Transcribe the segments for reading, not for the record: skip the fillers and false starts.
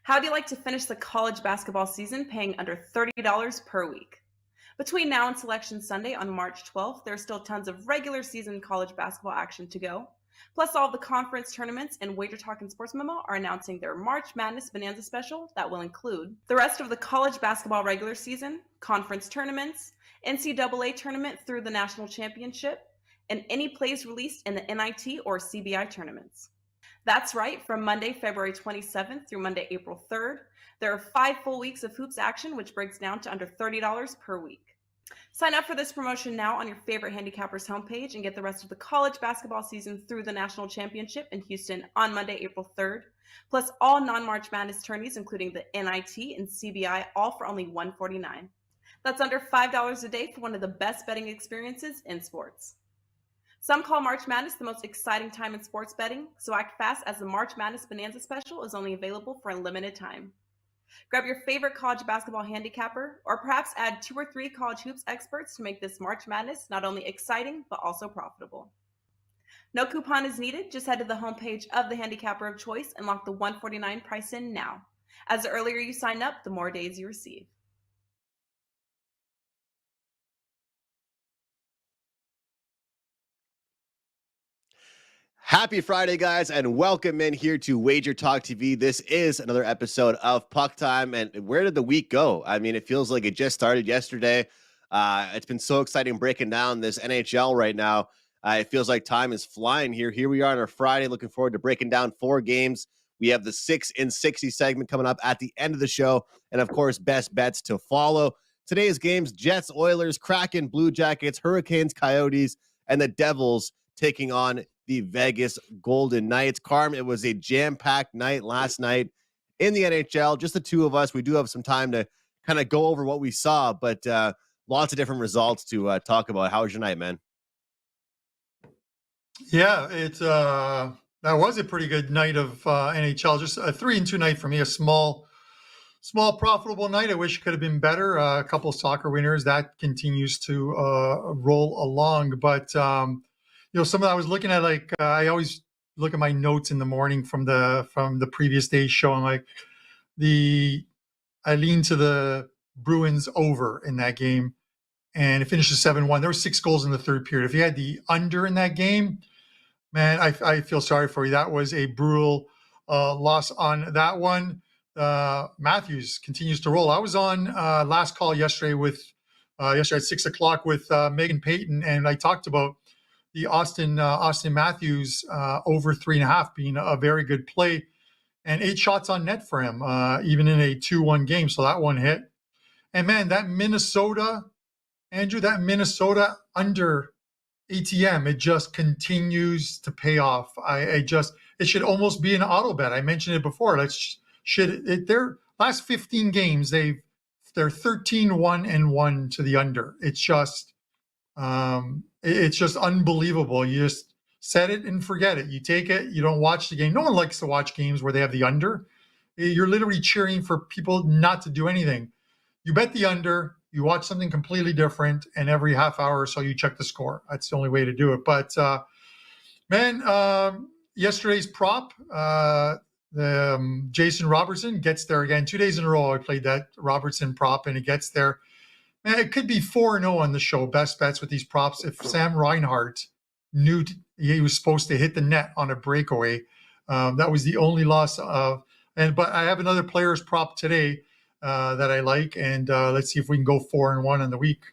How do you like to finish the college basketball season paying under $30 per week? Between now and Selection Sunday on March 12th, there's still tons of regular season college basketball action to go. Plus, all the conference tournaments and Wager Talk and Sports Memo are announcing their March Madness Bonanza special that will include the rest of the college basketball regular season, conference tournaments, NCAA tournament through the national championship, and any plays released in the NIT or CBI tournaments. That's right, from Monday, February 27th through Monday, April 3rd, there are 5 full weeks of hoops action, which breaks down to under $30 per week. Sign up for this promotion now on your favorite handicapper's homepage and get the rest of the college basketball season through the national championship in Houston on Monday, April 3rd, plus all non-March Madness tourneys, including the NIT and CBI, all for only $149. That's under $5 a day for one of the best betting experiences in sports. Some call March Madness the most exciting time in sports betting, so act fast as the March Madness Bonanza special is only available for a limited time. Grab your favorite college basketball handicapper, or perhaps add 2 or 3 college hoops experts to make this March Madness not only exciting, but also profitable. No coupon is needed, just head to the homepage of the handicapper of choice and lock the $149 price in now. As the earlier you sign up, the more days you receive. Happy Friday, guys, and welcome in here to Wager Talk TV. This is another episode of Puck Time, and where did the week go? I mean, it feels like it just started yesterday. It's been so exciting breaking down this NHL right now. It feels like time is flying here. Here we are on our Friday, looking forward to breaking down 4 games. We have the 6 in 60 segment coming up at the end of the show, and of course, best bets to follow. Today's games: Jets, Oilers, Kraken, Blue Jackets, Hurricanes, Coyotes, and the Devils taking on the Vegas Golden Knights. Carm, it was a jam-packed night last night in the NHL. Just the two of us. We do have some time to kind of go over what we saw, but lots of different results to talk about. How was your night, man? Yeah, that was a pretty good night of NHL. Just a 3-2 night for me. A small profitable night. I wish it could have been better. A couple of soccer winners that continues to roll along, but some of I was looking at, like, I always look at my notes in the morning from the previous day's show. I'm like, I lean to the Bruins over in that game, and it finishes 7-1. There were 6 goals in the third period. If you had the under in that game, man, I feel sorry for you. That was a brutal loss on that one. Matthews continues to roll. I was on last call yesterday at 6 o'clock with Megan Payton, and I talked about the Austin Matthews over 3.5 being a very good play, and 8 shots on net for him, even in a 2-1 game. So that one hit. And man, that Minnesota under ATM, it just continues to pay off. It should almost be an auto bet. I mentioned it before. Their last 15 games, they're 13-1-1 to the under. It's just unbelievable. You just set it and forget it. You take it, you don't watch the game. No one likes to watch games where they have the under. You're literally cheering for people not to do anything. You bet the under, you watch something completely different, and every half hour or so you check the score. That's the only way to do it. But yesterday's prop, Jason Robertson gets there again. 2 days in a row I played that Robertson prop, and it gets there. Man, it could be 4-0 on the show, best bets with these props. If Sam Reinhart knew he was supposed to hit the net on a breakaway, that was the only loss but I have another player's prop today that I like, and let's see if we can go 4-1 on the week.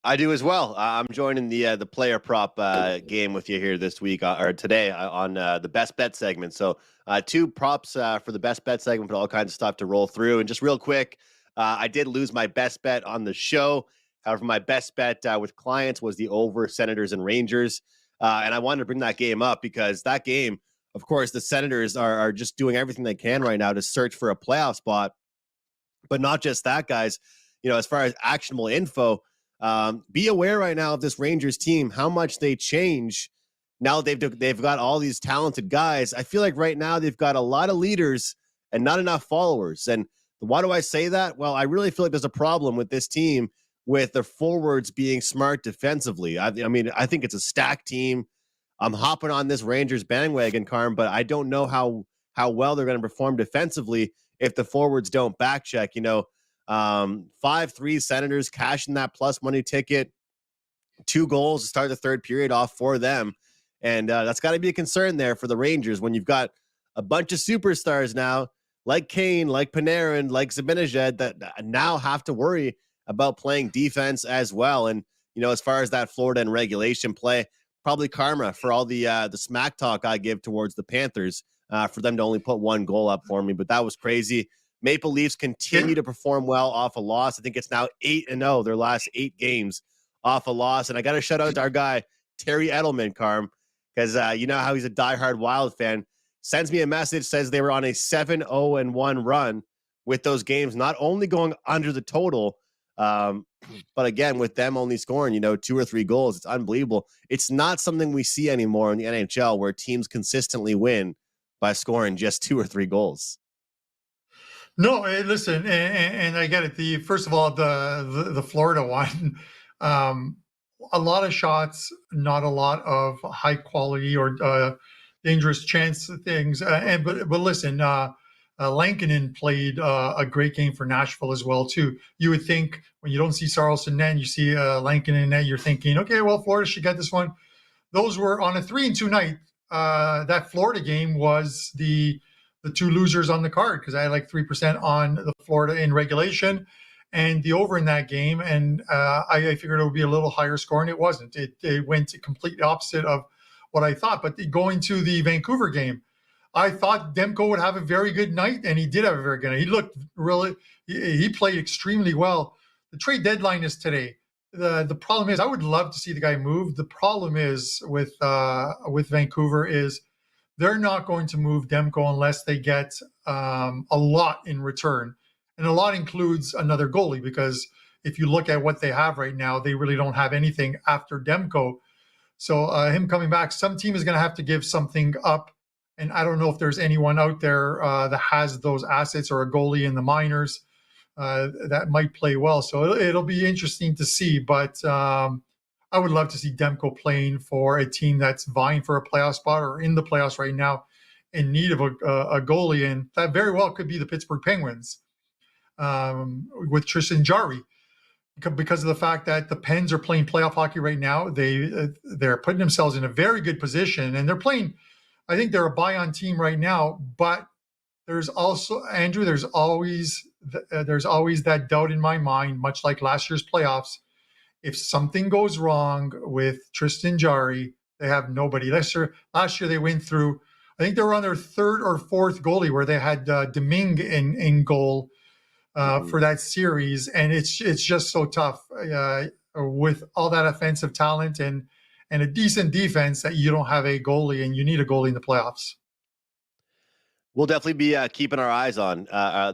I do as well. I'm joining the player prop game with you here this week or today on the best bet segment. So 2 props for the best bet segment, but all kinds of stuff to roll through. And just real quick, I did lose my best bet on the show. However, my best bet with clients was the over Senators and Rangers. And I wanted to bring that game up because that game, of course, the Senators are just doing everything they can right now to search for a playoff spot. But not just that, guys. As far as actionable info, be aware right now of this Rangers team, how much they change. Now they've got all these talented guys. I feel like right now they've got a lot of leaders and not enough followers. And why do I say that? Well, I really feel like there's a problem with this team with their forwards being smart defensively. I think it's a stacked team. I'm hopping on this Rangers bandwagon, Carm, but I don't know how how well they're going to perform defensively if the forwards don't back check. 5-3 Senators cashing that plus money ticket, 2 goals to start the third period off for them. And that's got to be a concern there for the Rangers when you've got a bunch of superstars now, like Kane, like Panarin, like Zibanejad, that now have to worry about playing defense as well. And, as far as that Florida and regulation play, probably karma for all the smack talk I give towards the Panthers for them to only put 1 goal up for me. But that was crazy. Maple Leafs continue to perform well off a loss. I think it's now 8-0, their last 8 games off a loss. And I got to shout out to our guy, Terry Edelman, Carm, because you know how he's a diehard Wild fan. Sends me a message, says they were on a 7-0-1 run with those games, not only going under the total, but again, with them only scoring, 2 or 3 goals. It's unbelievable. It's not something we see anymore in the NHL where teams consistently win by scoring just 2 or 3 goals. No, listen, and I get it. First of all, the Florida one, a lot of shots, not a lot of high quality or dangerous chance things. But listen, Lankinen played a great game for Nashville as well too. You would think when you don't see Sarlson net, you see Lankinen net, you're thinking, okay, well, Florida should get this one. Those were on a 3-2 night. That Florida game was the 2 losers on the card because I had like 3% on the Florida in regulation and the over in that game. And I figured it would be a little higher score, and it wasn't. It went completely opposite of what I thought. But going to the Vancouver game, I thought Demko would have a very good night, and he did have a very good night. He looked he played extremely well. The trade deadline is today. The problem is I would love to see the guy move. The problem is with Vancouver is they're not going to move Demko unless they get a lot in return. And a lot includes another goalie, because if you look at what they have right now, they really don't have anything after Demko. So him coming back, some team is going to have to give something up. And I don't know if there's anyone out there that has those assets or a goalie in the minors that might play well. So it'll be interesting to see. But I would love to see Demko playing for a team that's vying for a playoff spot or in the playoffs right now in need of a goalie. And that very well could be the Pittsburgh Penguins with Tristan Jarry, because of the fact that the Pens are playing playoff hockey right now. They're putting themselves in a very good position, and they're playing. I think they're a buy-on team right now, but there's also, Andrew, there's always that doubt in my mind, much like last year's playoffs. If something goes wrong with Tristan Jarry, they have nobody. Last year they went through, I think they were on their 3rd or 4th goalie, where they had Domingue in goal for that series, and it's just so tough with all that offensive talent and a decent defense that you don't have a goalie, and you need a goalie in the playoffs. We'll definitely be keeping our eyes on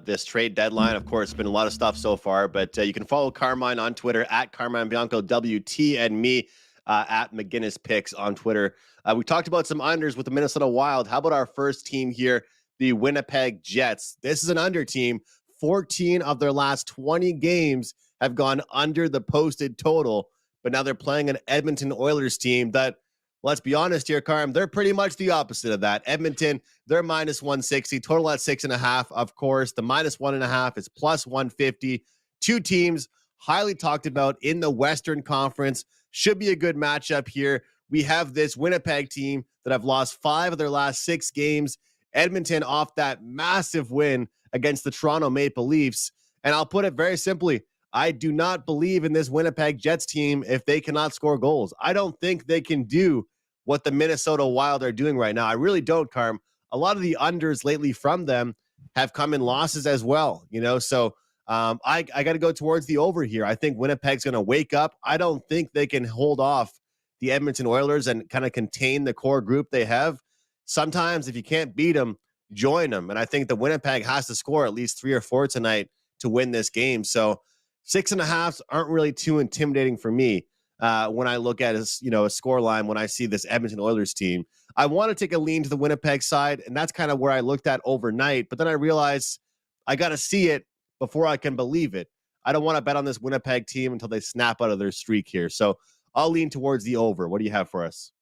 this trade deadline. Of course, been a lot of stuff so far, but you can follow Carmine on Twitter at Carmine Bianco WT, and me at McGinnis Picks on Twitter. We talked about some unders with the Minnesota Wild. How about our first team here, the Winnipeg Jets? This is an under team. 14 of their last 20 games have gone under the posted total, but now they're playing an Edmonton Oilers team that, let's be honest here, Carm, they're pretty much the opposite of that. Edmonton, they're minus 160, total at 6.5. Of course, the minus 1.5 is plus 150. 2 teams highly talked about in the Western Conference. Should be a good matchup here. We have this Winnipeg team that have lost 5 of their last 6 games. Edmonton off that massive win against the Toronto Maple Leafs. And I'll put it very simply, I do not believe in this Winnipeg Jets team if they cannot score goals. I don't think they can do what the Minnesota Wild are doing right now. I really don't, Carm. A lot of the unders lately from them have come in losses as well, so I got to go towards the over here. I think Winnipeg's going to wake up. I don't think they can hold off the Edmonton Oilers and kind of contain the core group they have. Sometimes if you can't beat them, join them. And I think the Winnipeg has to score at least 3 or 4 tonight to win this game. So 6.5s aren't really too intimidating for me when I look at a score line when I see this Edmonton Oilers team. I want to take a lean to the Winnipeg side, and that's kind of where I looked at overnight. But then I realized I got to see it before I can believe it. I don't want to bet on this Winnipeg team until they snap out of their streak here. So I'll lean towards the over. What do you have for us?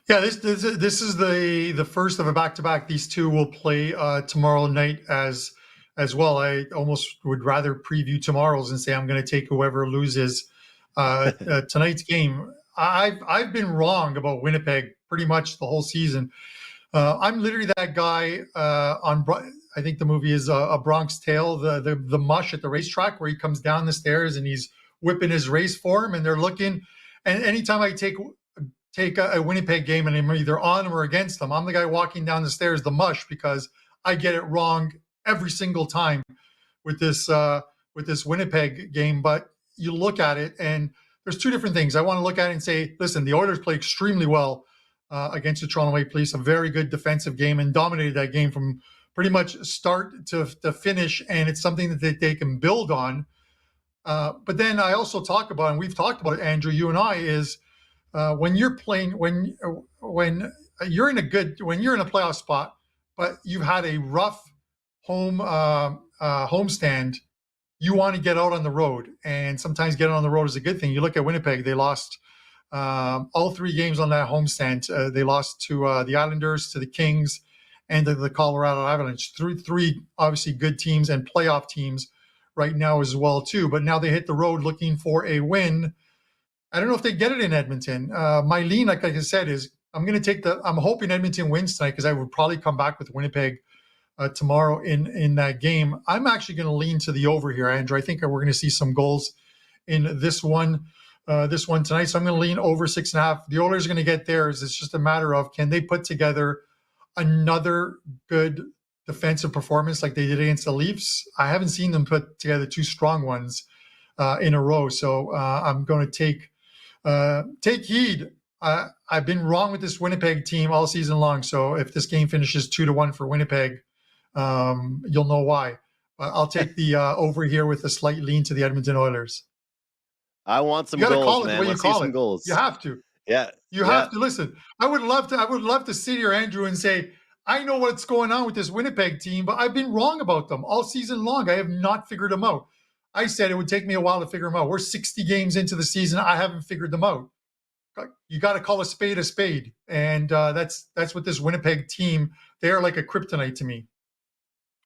Yeah, this is the first of a back-to-back. These two will play tomorrow night as well. I almost would rather preview tomorrow's and say I'm going to take whoever loses tonight's game. I've been wrong about Winnipeg pretty much the whole season. I'm literally that guy I think the movie is A Bronx Tale, the mush at the racetrack where he comes down the stairs and he's whipping his race form and they're looking. And anytime I take a Winnipeg game and I'm either on them or against them, I'm the guy walking down the stairs, the mush, because I get it wrong every single time with this Winnipeg game. But you look at it and there's two different things. I want to look at it and say, listen, the Oilers play extremely well against the Toronto Maple Leafs, a very good defensive game, and dominated that game from pretty much start to finish. And it's something that they can build on. But then I also talk about, and we've talked about it, Andrew, you and I, is when you're playing, when you're in a playoff spot, but you've had a rough homestand, you want to get out on the road, and sometimes getting on the road is a good thing. You look at Winnipeg; they lost all three games on that homestand. They lost to the Islanders, to the Kings, and to the Colorado Avalanche. Three obviously good teams and playoff teams right now as well too. But now they hit the road looking for a win. I don't know if they get it in Edmonton. My lean, like I said, is I'm hoping Edmonton wins tonight because I would probably come back with Winnipeg tomorrow in that game. I'm actually going to lean to the over here, Andrew. I think we're going to see some goals in this one tonight. So I'm going to lean over 6.5. The Oilers are going to get theirs. It's just a matter of, can they put together another good defensive performance like they did against the Leafs? I haven't seen them put together two strong ones in a row. So I'm going to take heed. I've been wrong with this Winnipeg team all season long. So if this game finishes 2-1 for Winnipeg, you'll know why. I'll take the over here with a slight lean to the Edmonton Oilers. I want some gotta goals, call it man. the way Let's you see call some it. goals. You have to. Yeah. You have to listen. I would love to sit here, Andrew, and say, I know what's going on with this Winnipeg team, but I've been wrong about them all season long. I have not figured them out. I said it would take me a while to figure them out. We're 60 games into the season. I haven't figured them out. You got to call a spade. And that's what this Winnipeg team, they're like a kryptonite to me.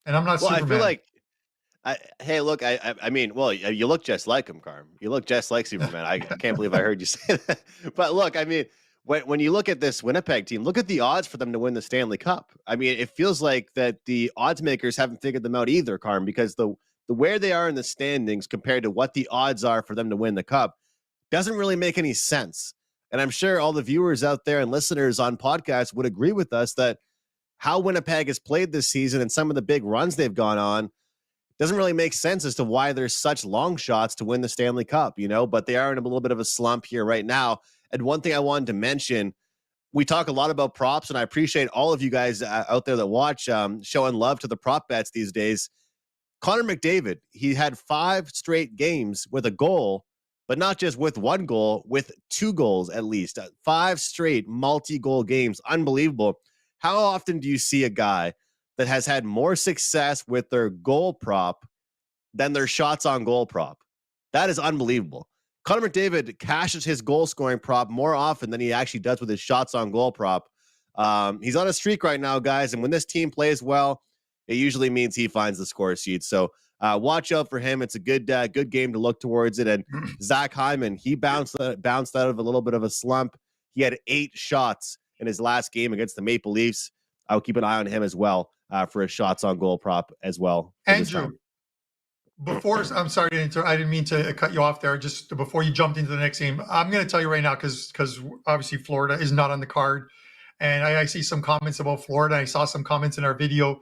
And I'm not Superman. I feel like, I mean, well, you look just like him, Carm. You look just like Superman. I can't believe I heard you say that. But look, I mean, when you look at this Winnipeg team, look at the odds for them to win the Stanley Cup. I mean, it feels like that the odds makers haven't figured them out either, Carm, because the where they are in the standings compared to what the odds are for them to win the Cup doesn't really make any sense. And I'm sure all the viewers out there and listeners on podcasts would agree with us that how Winnipeg has played this season and some of the big runs they've gone on doesn't really make sense as to why there's such long shots to win the Stanley Cup, but they are in a little bit of a slump here right now. And one thing I wanted to mention, we talk a lot about props, and I appreciate all of you guys out there that watch showing love to the prop bets these days. Connor McDavid, he had 5 straight games with a goal, but not just with one goal, with 2 goals at least. 5 straight multi-goal games. Unbelievable. How often do you see a guy that has had more success with their goal prop than their shots on goal prop? That is unbelievable. Connor McDavid cashes his goal scoring prop more often than he actually does with his shots on goal prop. He's on a streak right now, guys. And when this team plays well, it usually means he finds the score sheet. So watch out for him. It's a good game to look towards it. And Zach Hyman, he bounced out of a little bit of a slump. He had 8 shots in his last game against the Maple Leafs. I'll keep an eye on him as well for his shots on goal prop as well. Andrew, I'm sorry to interrupt. I didn't mean to cut you off there. Just before you jumped into the next game, I'm going to tell you right now because obviously Florida is not on the card, and I see some comments about Florida. I saw some comments in our video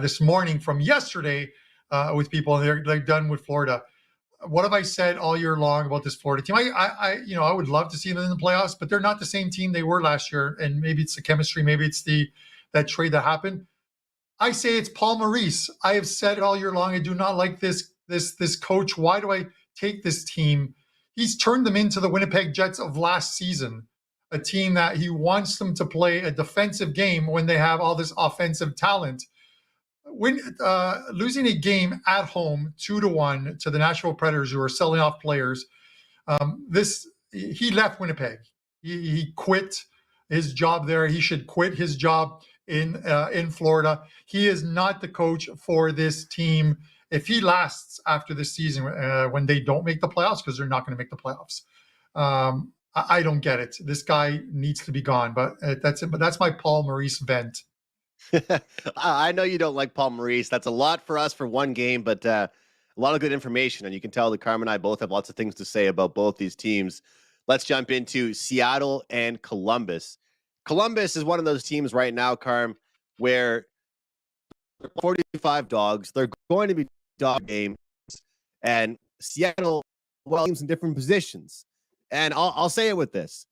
this morning from yesterday with people, and they're done with Florida. What have I said all year long about this Florida team? I would love to see them in the playoffs, but they're not the same team they were last year. And maybe it's the chemistry, maybe it's that trade that happened. I say it's Paul Maurice. I have said it all year long. I do not like this coach. Why do I take this team? He's turned them into the Winnipeg Jets of last season, a team that he wants them to play a defensive game when they have all this offensive talent. When losing a game at home 2-1 to the Nashville Predators, who are selling off players, he left Winnipeg. He quit his job there. He should quit his job in Florida. He is not the coach for this team. If he lasts after this season, when they don't make the playoffs, because they're not going to make the playoffs, I don't get it. This guy needs to be gone. But that's it. But that's my Paul Maurice vent. I know you don't like Paul Maurice. That's a lot for us for one game, but a lot of good information. And you can tell that Carmen and I both have lots of things to say about both these teams. Let's jump into Seattle and Columbus. Columbus is one of those teams right now, Carm, where 45 dogs. They're going to be dog games. And Seattle, well, teams in different positions. And I'll say it with this.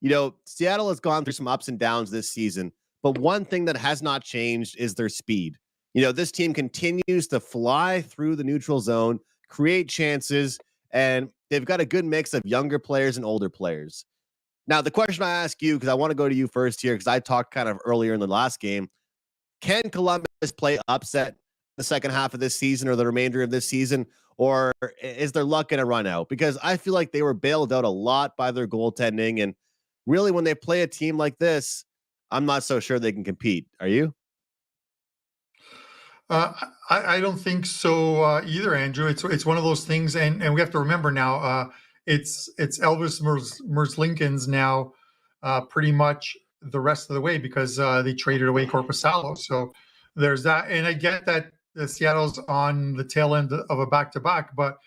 You know, Seattle has gone through some ups and downs this season, but one thing that has not changed is their speed. You know, this team continues to fly through the neutral zone, create chances, and they've got a good mix of younger players and older players. Now, the question I ask you, because I want to go to you first here, because I talked kind of earlier in the last game, can Columbus play upset the second half of this season or the remainder of this season, or is their luck going to run out? Because I feel like they were bailed out a lot by their goaltending, and really when they play a team like this, I'm not so sure they can compete. Are you? I don't think so either, Andrew. It's one of those things, and we have to remember now. It's Elvis Merzlikins now, pretty much the rest of the way, because they traded away Korpisalo. So there's that, and I get that Seattle's on the tail end of a back-to-back, but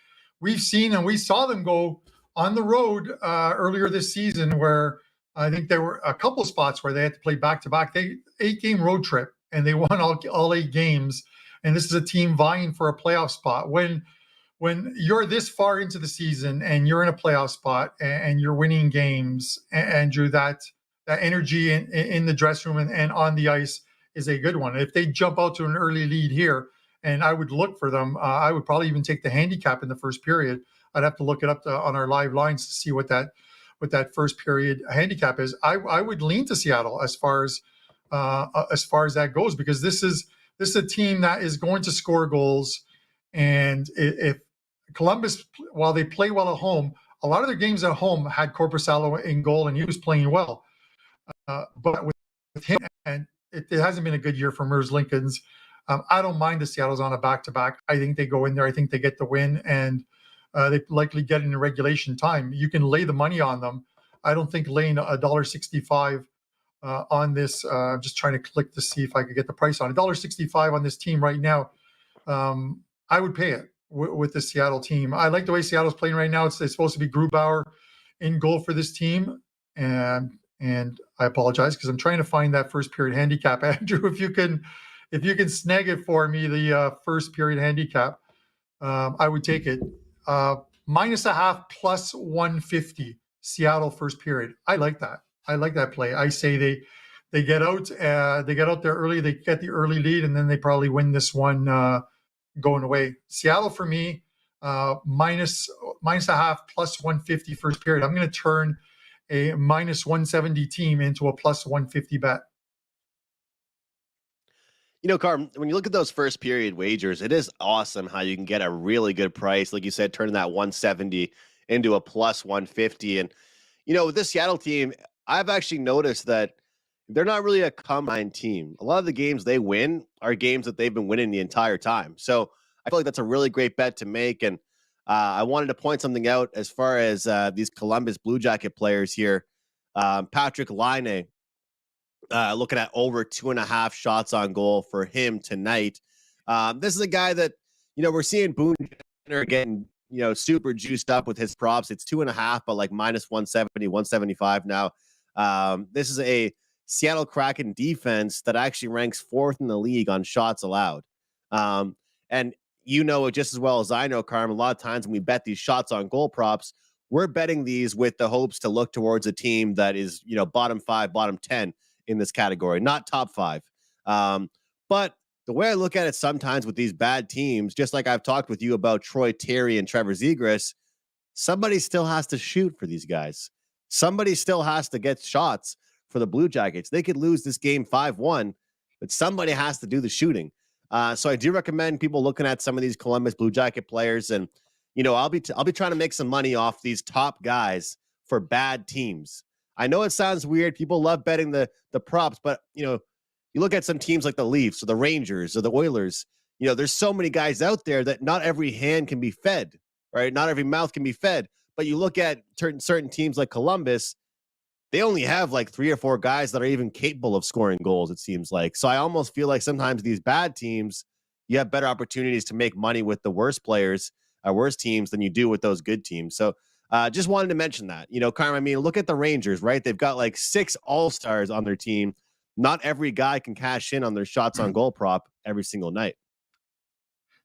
we've seen and we saw them go on the road earlier this season, where I think there were a couple spots where they had to play back-to-back. They 8-game road trip, and they won all 8 games. And this is a team vying for a playoff spot. When you're this far into the season and you're in a playoff spot and you're winning games, Andrew, that energy in the dressing room and on the ice is a good one. If they jump out to an early lead here, and I would look for them, I would probably even take the handicap in the first period. I'd have to look it up on our live lines to see what that first period handicap is. I would lean to Seattle as far as that goes, because this is a team that is going to score goals. And if Columbus, while they play well at home, a lot of their games at home had Korpisalo in goal, and he was playing well. But with him, and it hasn't been a good year for Merzlikins. I don't mind the Seattle's on a back-to-back. I think they go in there. I think they get the win, and they likely get it in regulation time. You can lay the money on them. I don't think laying $1.65 on this. I'm just trying to click to see if I could get the price on $1.65 on this team right now. I would pay it with the Seattle team. I like the way Seattle's playing right now. It's supposed to be Grubauer in goal for this team, and I apologize because I'm trying to find that first period handicap. Andrew, if you can snag it for me, the first period handicap, I would take it. -0.5 plus 150 Seattle first period. I like that. I like that play. I say they get out there early, they get the early lead, and then they probably win this one going away. Seattle for me, -0.5 plus 150 first period. I'm going to turn a -170 team into a plus 150 bet. You know, Carm, when you look at those first period wagers, it is awesome how you can get a really good price. Like you said, turning that 170 into a plus 150. And, you know, with this Seattle team, I've actually noticed that they're not really a combined team. A lot of the games they win are games that they've been winning the entire time. So I feel like that's a really great bet to make. And I wanted to point something out as far as these Columbus Blue Jacket players here. Patrick Laine, looking at over 2.5 shots on goal for him tonight. This is a guy that, you know, we're seeing Boone getting, you know, super juiced up with his props. It's 2.5, but like -170, 175 now. This is a Seattle Kraken defense that actually ranks 4th in the league on shots allowed. And you know it just as well as I know, Carm, a lot of times when we bet these shots on goal props, we're betting these with the hopes to look towards a team that is, you know, bottom 5, bottom 10 in this category, not top 5. But the way I look at it sometimes with these bad teams, just like I've talked with you about Troy Terry and Trevor Zegras, somebody still has to shoot for these guys. Somebody still has to get shots for the Blue Jackets. They could lose this game 5-1, but somebody has to do the shooting. So I do recommend people looking at some of these Columbus Blue Jacket players, and you know I'll be trying to make some money off these top guys for bad teams. I know it sounds weird. People love betting the props, but you look at some teams like the Leafs or the Rangers or the Oilers. There's so many guys out there that not every hand can be fed, right? Not every mouth can be fed. But you look at certain teams like Columbus, they only have like 3 or 4 guys that are even capable of scoring goals, it seems like. So I almost feel like sometimes these bad teams, you have better opportunities to make money with the worst players, worst teams than you do with those good teams. So just wanted to mention that. Carm, I mean, look at the Rangers, right? They've got like 6 all-stars on their team. Not every guy can cash in on their shots on goal prop every single night.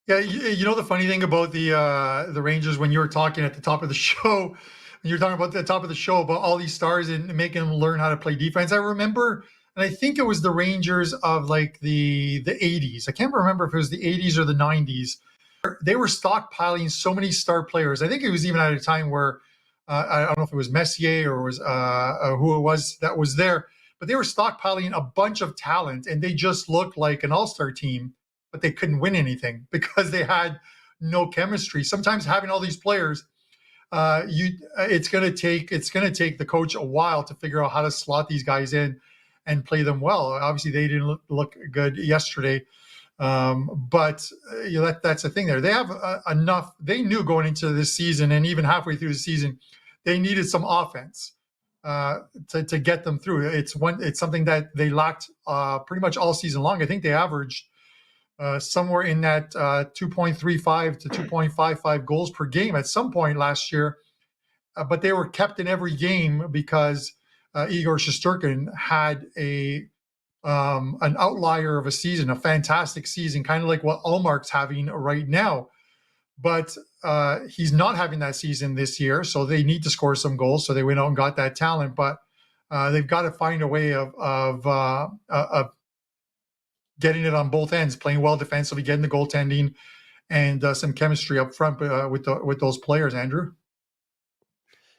Yeah, the funny thing about the Rangers, when you were talking at the top of the show, you're talking about the top of the show about all these stars and making them learn how to play defense. I remember, and I think it was the Rangers of like the 80s. I can't remember if it was the 80s or the 90s. They were stockpiling so many star players. I think it was even at a time where I don't know if it was Messier or was who it was that was there, but they were stockpiling a bunch of talent, and they just looked like an all-star team, but they couldn't win anything because they had no chemistry. Sometimes having all these players, it's going to take the coach a while to figure out how to slot these guys in and play them well. Obviously, they didn't look good yesterday, but that's the thing there. They have enough. They knew going into this season, and even halfway through the season, they needed some offense to get them through. It's something that they lacked pretty much all season long. I think they averaged somewhere in that 2.35 to 2.55 goals per game at some point last year. But they were kept in every game because Igor Shesterkin had an outlier of a season, a fantastic season, kind of like what Ullmark's having right now. But he's not having that season this year, so they need to score some goals. So they went out and got that talent, but they've got to find a way of getting it on both ends, playing well defensively, getting the goaltending, and some chemistry up front with those players, Andrew.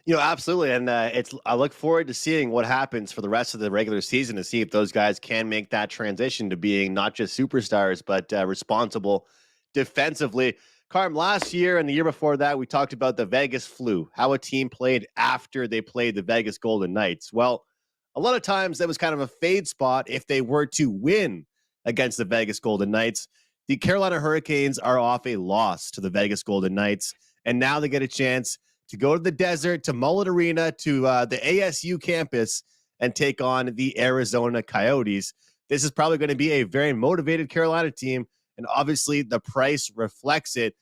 Absolutely. And I look forward to seeing what happens for the rest of the regular season to see if those guys can make that transition to being not just superstars, but responsible defensively. Carm, last year and the year before that, we talked about the Vegas flu, how a team played after they played the Vegas Golden Knights. Well, a lot of times that was kind of a fade spot if they were to win against the Vegas Golden Knights. The Carolina Hurricanes are off a loss to the Vegas Golden Knights, and now they get a chance to go to the desert, to Mullet Arena, to the ASU campus, and take on the Arizona Coyotes. This is probably going to be a very motivated Carolina team, and obviously the price reflects it.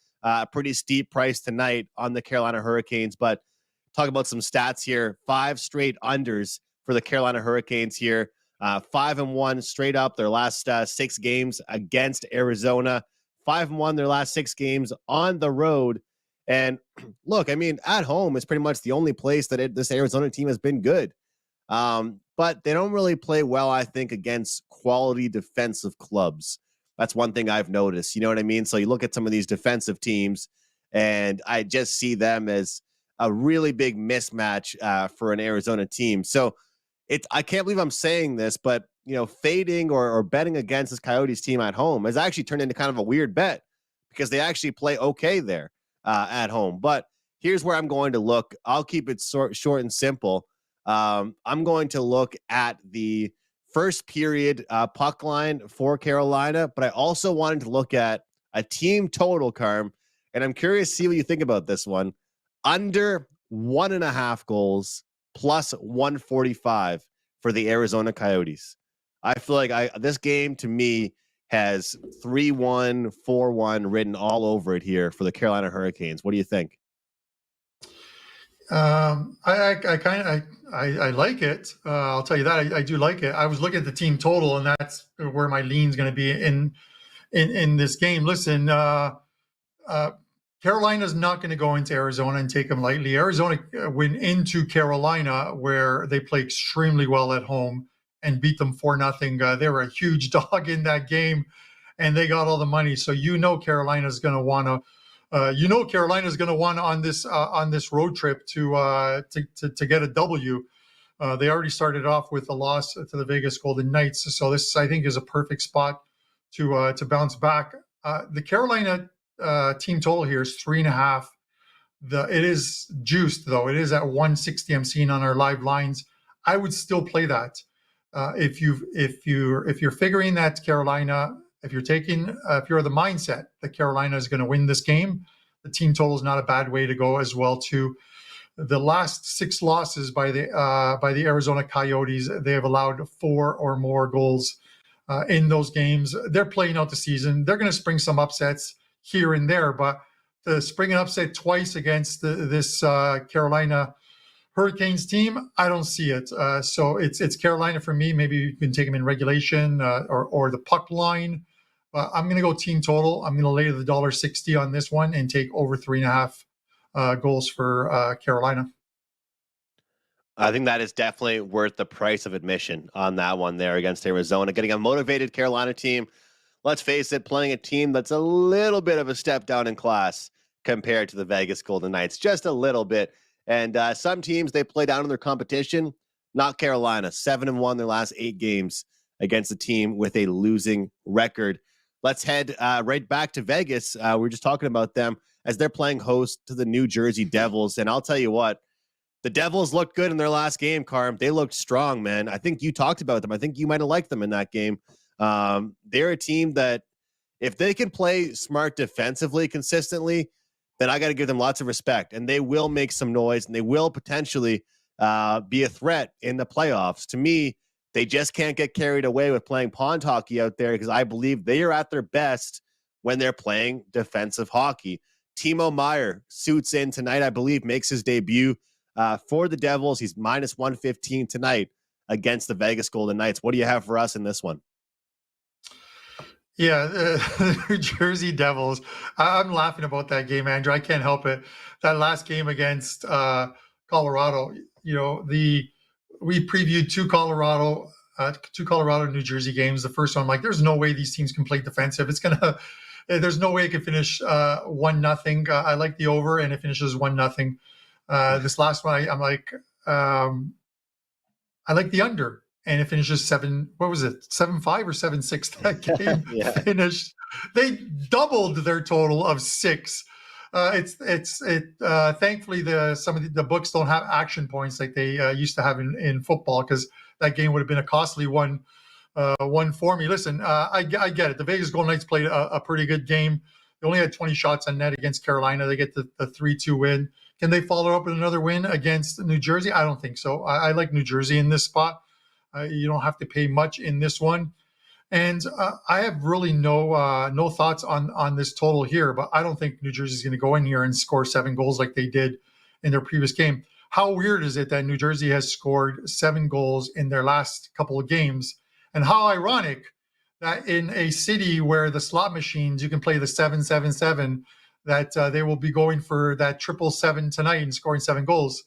Pretty steep price tonight on the Carolina Hurricanes, but talk about some stats here. 5 straight unders for the Carolina Hurricanes here. 5-1 straight up their last 6 games against Arizona. 5-1 their last 6 games on the road. And look, I mean, at home is pretty much the only place that this Arizona team has been good. But they don't really play well, I think, against quality defensive clubs. That's one thing I've noticed. You know what I mean? So you look at some of these defensive teams, and I just see them as a really big mismatch for an Arizona team. So I can't believe I'm saying this, but fading or betting against this Coyotes team at home has actually turned into kind of a weird bet because they actually play okay there at home. But here's where I'm going to look. I'll keep it short and simple. I'm going to look at the first period puck line for Carolina, but I also wanted to look at a team total, Carm, and I'm curious to see what you think about this one. Under 1.5 goals plus 145 for the Arizona Coyotes. I feel like this game to me has 3-1, 4-1 written all over it here for the Carolina Hurricanes. What do you think? I like it. I'll tell you that I do like it. I was looking at the team total, and that's where my lean's going to be in this game. Listen, Carolina's not going to go into Arizona and take them lightly. Arizona went into Carolina where they play extremely well at home and beat them 4-0. They were a huge dog in that game, and they got all the money. So Carolina's going to want to. Carolina's going to want on this road trip to get a W. They already started off with a loss to the Vegas Golden Knights, so this I think is a perfect spot to bounce back. The Carolina team total here is 3.5. It is juiced though. It is at 160. I'm seeing on our live lines. I would still play that. If you're figuring that Carolina, if you're of the mindset that Carolina is going to win this game, the team total is not a bad way to go as well too. The last 6 losses by the Arizona Coyotes, they have allowed 4 or more goals in those games. They're playing out the season. They're going to spring some upsets here and there, but to spring an upset twice against this Carolina Hurricanes team, I don't see it. So it's Carolina for me. Maybe you can take them in regulation or the puck line. I'm going to go team total. I'm going to lay the $1.60 on this one and take over 3.5 goals for Carolina. I think that is definitely worth the price of admission on that one there against Arizona. Getting a motivated Carolina team, let's face it, playing a team that's a little bit of a step down in class compared to the Vegas Golden Knights, just a little bit. And some teams, they play down in their competition. Not Carolina, 7-1 their last 8 games against a team with a losing record. Let's head right back to Vegas. We were just talking about them as they're playing host to the New Jersey Devils. And I'll tell you what, the Devils looked good in their last game, Carm. They looked strong, man. I think you talked about them. I think you might have liked them in that game. They're a team that if they can play smart defensively consistently, then I got to give them lots of respect. And they will make some noise, and they will potentially be a threat in the playoffs. To me, they just can't get carried away with playing pond hockey out there because I believe they are at their best when they're playing defensive hockey. Timo Meier suits in tonight, I believe, makes his debut for the Devils. He's minus 115 tonight against the Vegas Golden Knights. What do you have for us in this one? Yeah, the New Jersey Devils. I'm laughing about that game, Andrew. I can't help it. That last game against Colorado, we previewed 2 Colorado New Jersey games. The first one, I'm like, there's no way these teams can play defensive. There's no way it can finish 1-0. I like the over, and it finishes 1-0. This last one, I'm like, I like the under, and it finishes 7. What was it? 7-5 or 7-6? That game finished. They doubled their total of 6. Thankfully some of the books don't have action points like they used to have in football, because that game would have been a costly one for me. Listen, I get it. The Vegas Golden Knights played a pretty good game. They only had 20 shots on net against Carolina. They get the 3-2 win. Can they follow up with another win against New Jersey? I don't think so. I like New Jersey in this spot. You don't have to pay much in this one. And I have really no thoughts on this total here, but I don't think New Jersey is going to go in here and score 7 goals like they did in their previous game. How weird is it that New Jersey has scored 7 goals in their last couple of games? And how ironic that in a city where the slot machines, you can play the 7-7-7, that they will be going for that 7-7 tonight and scoring 7 goals.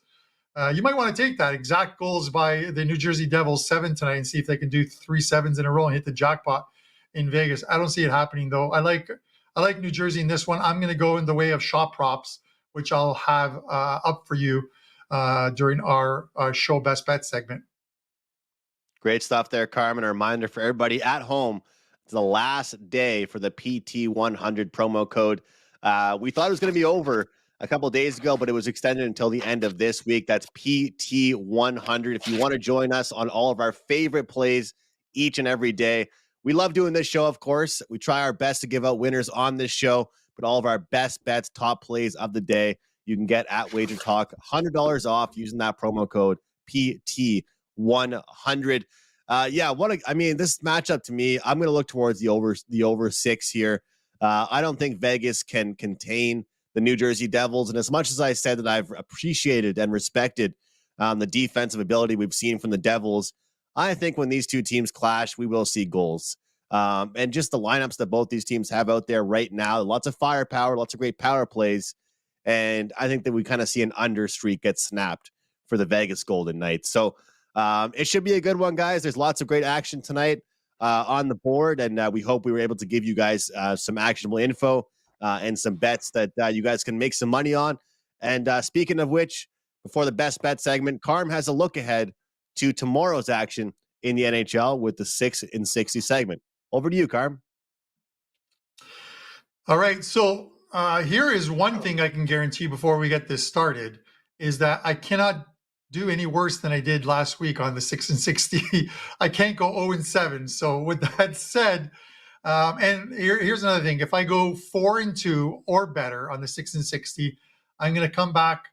You might want to take that exact goals by the New Jersey Devils 7 tonight and see if they can do 3 7s in a row and hit the jackpot in Vegas. I don't see it happening though. I like New Jersey in this one. I'm going to go in the way of shop props, which I'll have up for you during our show best bet segment. Great stuff there, Carmen. A reminder for everybody at home, it's the last day for the PT100 promo code. We thought it was going to be over a couple of days ago, but it was extended until the end of this week. That's PT100. If you want to join us on all of our favorite plays each and every day, we love doing this show, of course. We try our best to give out winners on this show, but all of our best bets, top plays of the day, you can get at Wager Talk, $100 off using that promo code PT100. This matchup to me, I'm going to look towards the over 6 here. I don't think Vegas can contain the New Jersey Devils. And as much as I said that I've appreciated and respected the defensive ability we've seen from the Devils, I think when these two teams clash, we will see goals. And just the lineups that both these teams have out there right now, lots of firepower, lots of great power plays. And I think that we kind of see an under streak get snapped for the Vegas Golden Knights. So it should be a good one, guys. There's lots of great action tonight on the board. And we hope we were able to give you guys some actionable info and some bets that you guys can make some money on. And speaking of which, before the best bet segment, Carm has a look ahead to tomorrow's action in the NHL with the 6 in 60 segment. Over to you, Carm. All right. So here is one thing I can guarantee before we get this started is that I cannot do any worse than I did last week on the 6 and 60. I can't go 0 and 7. So with that said, and here's another thing: if I go 4 and 2 or better on the 6 and 60, I'm going to come back,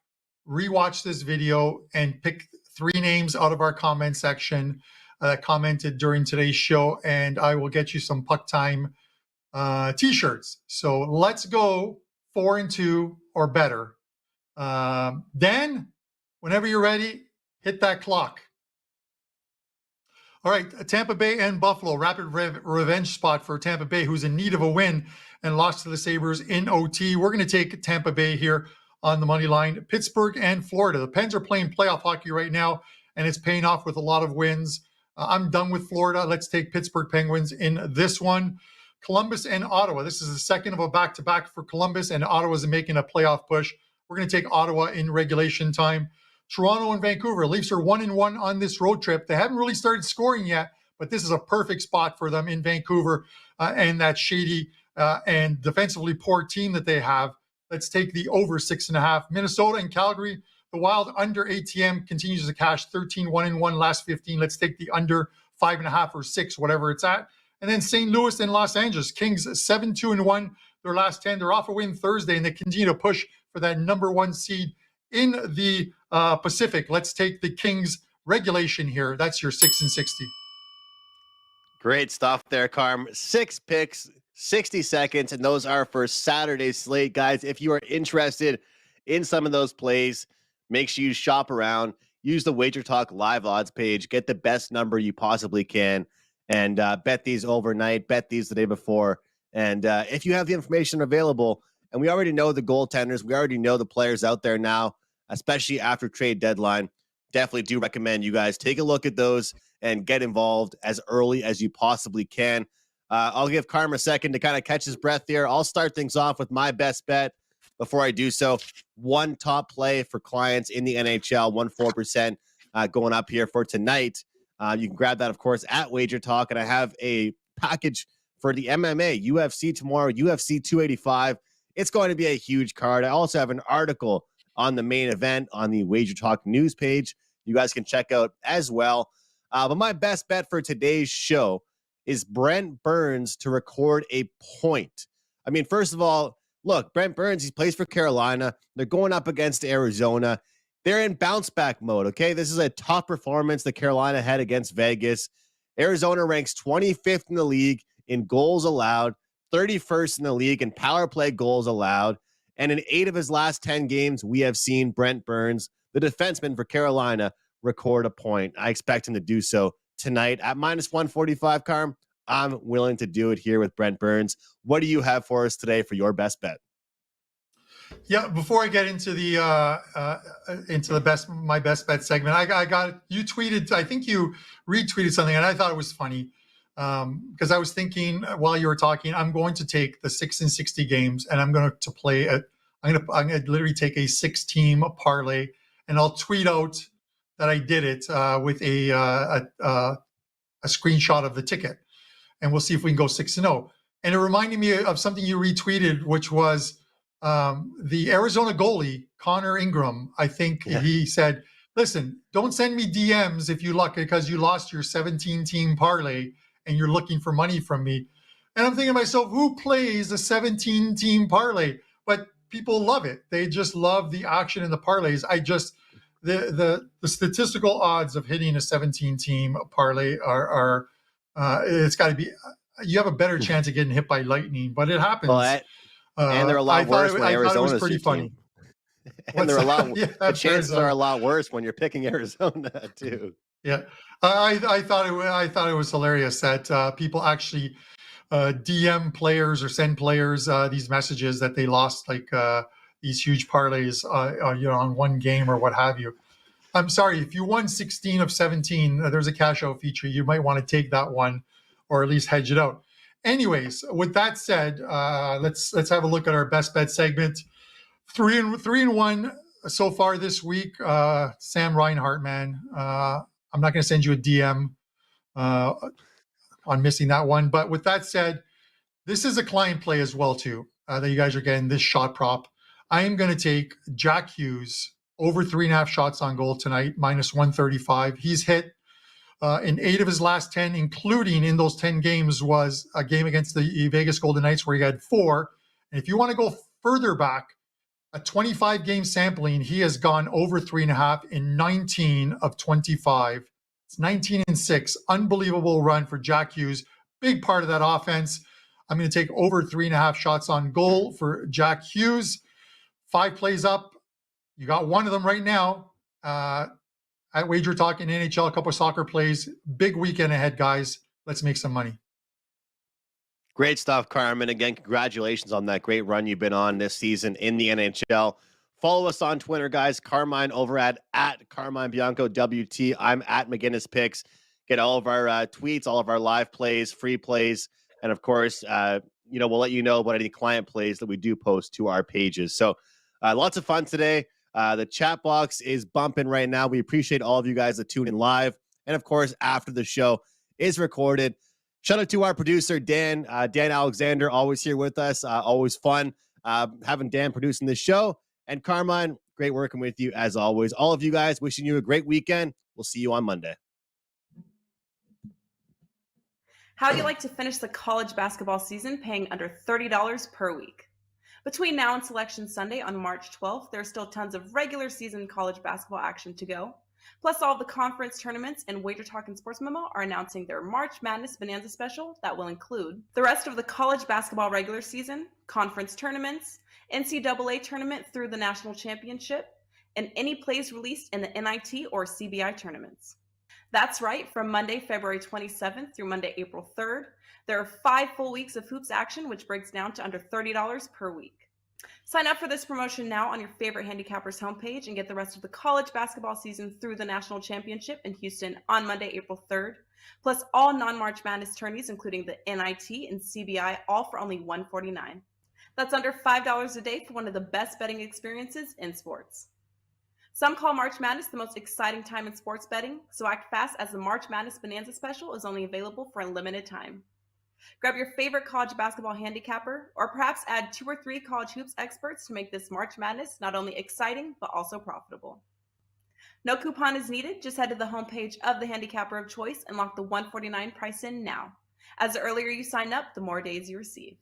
rewatch this video, and pick 3 names out of our comment section that commented during today's show, and I will get you some Puck Time t-shirts. So let's go 4 and 2 or better. Dan, whenever you're ready, hit that clock. All right, Tampa Bay and Buffalo, rapid revenge spot for Tampa Bay, who's in need of a win and lost to the Sabres in OT. We're going to take Tampa Bay here on the money line. Pittsburgh and Florida. The Pens are playing playoff hockey right now, and it's paying off with a lot of wins. I'm done with Florida. Let's take Pittsburgh Penguins in this one. Columbus and Ottawa. This is the second of a back-to-back for Columbus, and Ottawa's making a playoff push. We're going to take Ottawa in regulation time. Toronto and Vancouver. Leafs are 1-1 on this road trip. They haven't really started scoring yet, but this is a perfect spot for them in Vancouver and that shady and defensively poor team that they have. Let's take the over 6.5. Minnesota and Calgary. The Wild under ATM continues to cash 13 1-1 last 15. Let's take the under 5.5 or 6, whatever it's at. And then St. Louis and Los Angeles. Kings 7-2-1 their last 10. They're off a win Thursday, and they continue to push for that number 1 seed in the Pacific. Let's take the Kings regulation here. That's your 6 and 60. Great stuff there, Carm. 6 picks, 60 seconds, and those are for Saturday's slate. Guys, if you are interested in some of those plays, make sure you shop around. Use the Wager Talk live odds page. Get the best number you possibly can, and bet these overnight. Bet these the day before. And if you have the information available, and we already know the goaltenders, we already know the players out there now, especially after trade deadline, definitely do recommend you guys take a look at those and get involved as early as you possibly can. I'll give Carm a second to kind of catch his breath here. I'll start things off with my best bet. Before I do so, one top play for clients in the NHL, 1.4% going up here for tonight. You can grab that, of course, at Wager Talk. And I have a package for the MMA, UFC tomorrow, UFC 285. It's going to be a huge card. I also have an article on the main event on the Wager Talk news page you guys can check out as well. But my best bet for today's show is Brent Burns to record a point. I mean, first of all, look, Brent Burns, he plays for Carolina. They're going up against Arizona. They're in bounce back mode, okay? This is a tough performance that Carolina had against Vegas. Arizona ranks 25th in the league in goals allowed, 31st in the league in power play goals allowed. And in 8 of his last 10 games, we have seen Brent Burns, the defenseman for Carolina, record a point. I expect him to do so tonight at minus 145, Carm. I'm willing to do it here with Brent Burns. What do you have for us today for your best bet? Yeah, before I get into the my best bet segment, I got you tweeted. I think you retweeted something, and I thought it was funny because I was thinking while you were talking, I'm going to take the 6 and 60 games, and I'm going to play it. I'm going to literally take a 6-team parlay, and I'll tweet out that I did it with a screenshot of the ticket, and we'll see if we can go 6-0. And it reminded me of something you retweeted, which was the Arizona goalie, Connor Ingram. I think he said, listen, don't send me DMs if you luck because you lost your 17-team parlay and you're looking for money from me. And I'm thinking to myself, who plays a 17-team parlay? But people love it. They just love the action in the parlays. The statistical odds of hitting a 17-team parlay are it's got to be, you have a better chance of getting hit by lightning, but it happens. Well, and they're a lot worse when Arizona's pretty funny. And they're a lot. The chances are a lot worse when you're picking Arizona too. Yeah, I thought it was hilarious that people actually DM players or send players these messages that they lost like these huge parlays on one game or what have you. I'm sorry if you won 16 of 17. There's a cash out feature. You might want to take that one, or at least hedge it out. Anyways, with that said, let's have a look at our best bet segment. 3 and 1 so far this week. Sam Reinhart, man, I'm not going to send you a DM on missing that one. But with that said, this is a client play as well too that you guys are getting this shot prop. I am going to take Jack Hughes over 3.5 shots on goal tonight, minus 135. He's hit in 8 of his last 10, including in those 10 games was a game against the Vegas Golden Knights where he had 4. And if you want to go further back, a 25-game sampling, he has gone over 3.5 in 19 of 25. It's 19-6. Unbelievable run for Jack Hughes. Big part of that offense. I'm going to take over 3.5 shots on goal for Jack Hughes. 5 plays up. You got one of them right now. At Wager Talk in NHL, a couple of soccer plays. Big weekend ahead, guys. Let's make some money. Great stuff, Carmen. Again, congratulations on that great run you've been on this season in the NHL. Follow us on Twitter, guys. Carmine over at Carmine Bianco WT. I'm at McGinnis Picks. Get all of our tweets, all of our live plays, free plays, and of course, we'll let you know about any client plays that we do post to our pages. So, lots of fun today. The chat box is bumping right now. We appreciate all of you guys that tune in live, and of course, after the show is recorded. Shout out to our producer, Dan Alexander, always here with us. Always fun having Dan producing this show. And Carmine, great working with you as always. All of you guys, wishing you a great weekend. We'll see you on Monday. How do you like to finish the college basketball season paying under $30 per week? Between now and Selection Sunday on March 12th, there's still tons of regular season college basketball action to go. Plus, all of the conference tournaments and Wager Talk and Sports Memo are announcing their March Madness Bonanza special that will include the rest of the college basketball regular season, conference tournaments, NCAA tournament through the national championship, and any plays released in the NIT or CBI tournaments. That's right, from Monday, February 27th through Monday, April 3rd, there are 5 full weeks of hoops action, which breaks down to under $30 per week. Sign up for this promotion now on your favorite handicapper's homepage and get the rest of the college basketball season through the national championship in Houston on Monday, April 3rd, plus all non-March Madness tourneys, including the NIT and CBI, all for only $149. That's under $5 a day for one of the best betting experiences in sports. Some call March Madness the most exciting time in sports betting, so act fast as the March Madness Bonanza special is only available for a limited time. Grab your favorite college basketball handicapper, or perhaps add 2 or 3 college hoops experts to make this March Madness not only exciting, but also profitable. No coupon is needed. Just head to the homepage of the handicapper of choice and lock the $149 price in now. As the earlier you sign up, the more days you receive.